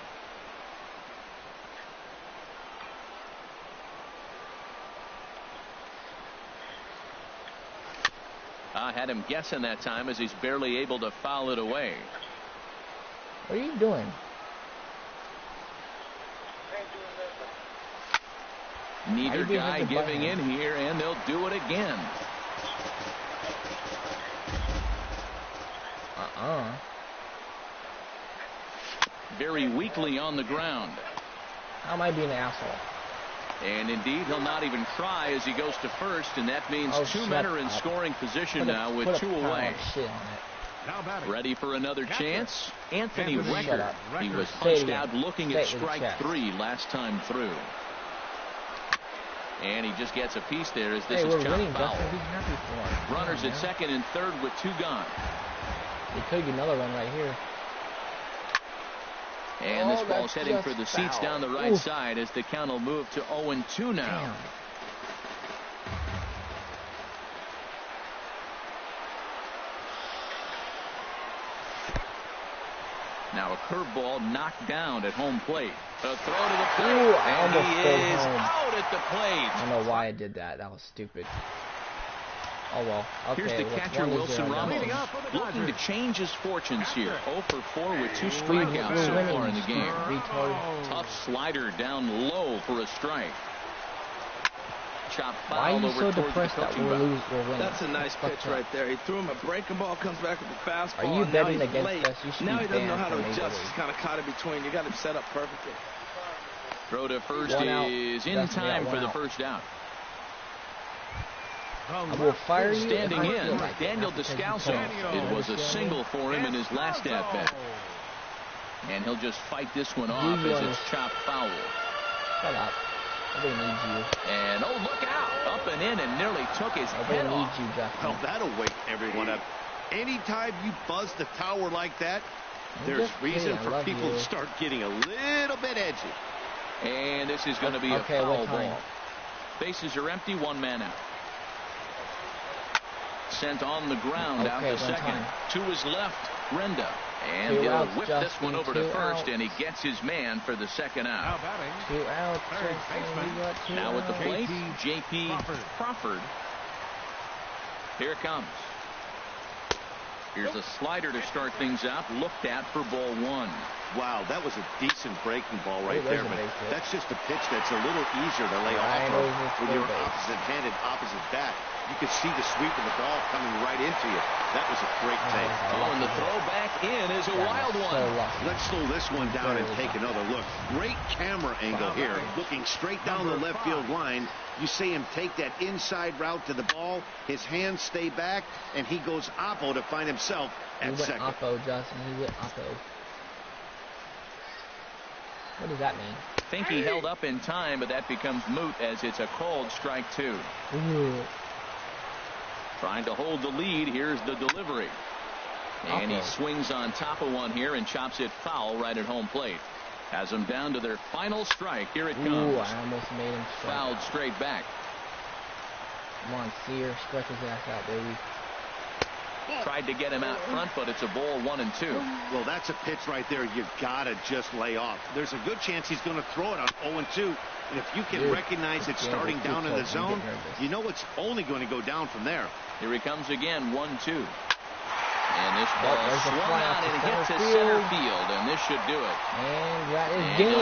I had him guessing that time as he's barely able to foul it away. What are you doing? Neither guy giving in here, and they'll do it again. Very weakly on the ground. How am I being an asshole? And indeed, he'll not even try as he goes to first, and that means two men are in scoring position now with two away. Ready for another chance? Anthony Recker. He was punched out looking at strike 3 last time through. And he just gets a piece there as this is chopped foul. Runners at second and third with 2 gone. They could get another run right here. And this ball's heading for the seats down the right side as the count will move to 0-2 now. Damn. Now a curveball knocked down at home plate. A throw to the plate. Ooh, and he is out at the plate. I don't know why I did that. That was stupid. Oh, well. Okay, here's the catcher, Wilson Ramos, looking to change his fortunes here. 0 for 4 with 2 strikeouts so far in the game. Tough slider down low for a strike. Chop foul over towards the coaching box. That's a nice pitch right there. He threw him a breaking ball, comes back with a fastball. Are you betting against us? You should now be he doesn't know how to banned adjust. He's kind of caught in between. You got him set up perfectly. Throw to first is in time for the first out. I will fire you. Standing in, Daniel Descalso. It was a single for him in his last at-bat. And he'll just fight this one off as it's chopped foul. Shut up. Nobody needs you. And oh, look out! Up and in and nearly took his head off. You, Justin. Oh, that'll wake everyone up. Anytime you buzz the tower like that, there's reason for people to start getting a little bit edgy. And this is going to be a foul ball. Bases are empty, 1 man out. Sent on the ground out to second. To his left, Renda. And he'll whip this one over to first, and he gets his man for the second out. 2 outs. Now at the plate, J.P. Crawford. Here it comes. Here's a slider to start things out, looked at for ball 1. Wow, that was a decent breaking ball right there, but that's just a pitch that's a little easier to lay off of when you're opposite-handed, opposite bat. You could see the sweep of the ball coming right into you. That was a great take. Oh, and the throw back in is a wild one. Let's slow this one down and take another look. Great camera angle here, looking straight down the left field line. You see him take that inside route to the ball. His hands stay back, and he goes oppo to find himself at second. Oppo, Justin. He went oppo. What does that mean? I think he held up in time, but that becomes moot as it's a called strike 2. Ooh. Trying to hold the lead. Here's the delivery. And he swings on top of one here and chops it foul right at home plate. Has them down to their final strike. Here it comes. Ooh, I almost made him strike. Fouled straight back. Come on, Sear. Stretch his ass out, baby. Tried to get him out front, but it's a ball 1-2. Well, that's a pitch right there you gotta just lay off. There's a good chance he's going to throw it on 0-2. And if you can recognize it starting down in the zone, you know it's only going to go down from there. Here he comes again, 1-2. And this ball swung out and it hits to center field, and this should do it. And that is game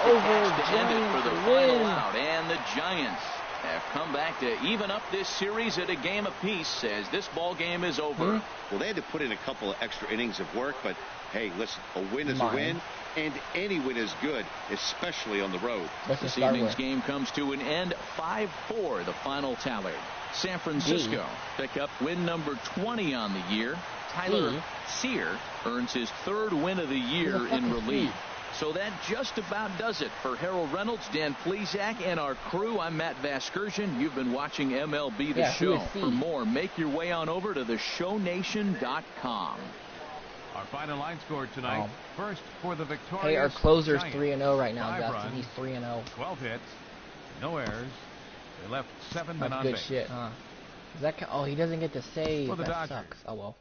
over. Giants for the final out, and the Giants have come back to even up this series at a game apiece as this ball game is over. Well, they had to put in a couple of extra innings of work, but hey, listen, a win is a win, and any win is good, especially on the road. This evening's game comes to an end, 5-4, the final tally. San Francisco pick up win number 20 on the year. Tyler Sear earns his 3rd win of the year in relief. So that just about does it for Harold Reynolds, Dan Plesac, and our crew. I'm Matt Vasgersian. You've been watching MLB The Show. For more, make your way on over to theshownation.com. Our final line score tonight. First for the victorious. Hey, our closer's 3-0 right now, 5 Justin. runs, He's 3-0. 12 hits, no errors. They left 7 men on base. That's good shit, huh? Is that oh, he doesn't get to save. That Dodgers. Sucks. Oh well.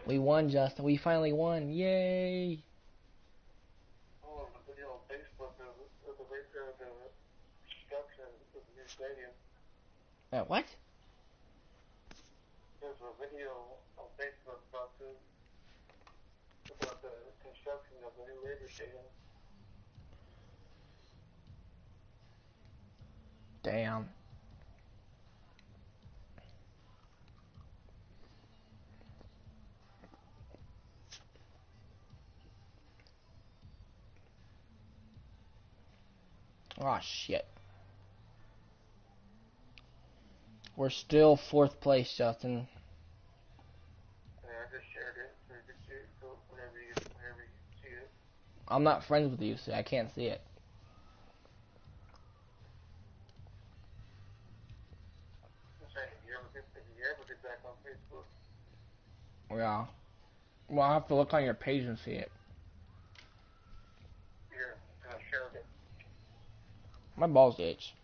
We won, Justin. We finally won. Yay! Oh, the video on Facebook of the construction of the new stadium. What? There's a video on Facebook about the construction of the new Raider stadium. Damn. Oh shit. We're still 4th place, Justin. Yeah, I just shared it so you can see it. So whenever you see it. I'm not friends with you, so I can't see it. I'm saying if you ever get back on Facebook. Yeah. Well, I'll have to look on your page and see it. Yeah, I shared it. My balls itch.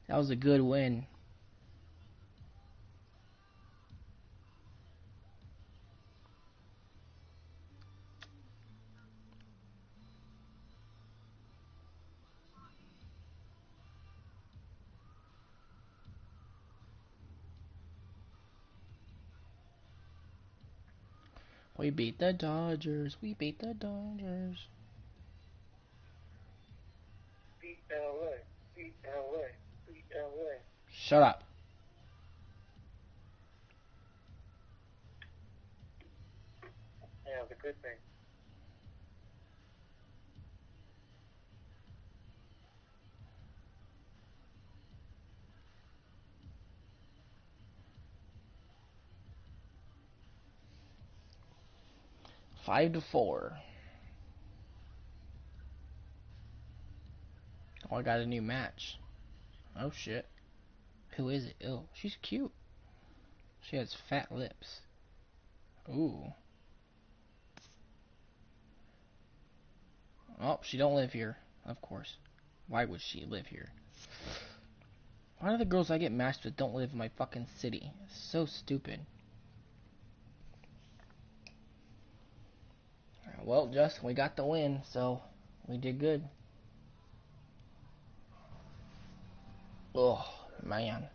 That was a good win. We beat the Dodgers. We beat the Dodgers. Beat LA. Beat LA. Beat LA. Shut up. Yeah, the good thing. Five to 4. Oh, I got a new match. Oh shit. Who is it? Oh, she's cute. She has fat lips. Ooh. Oh, she don't live here. Of course. Why would she live here? Why do the girls I get matched with don't live in my fucking city? It's so stupid. Well, Justin, we got the win, so we did good. Oh, man.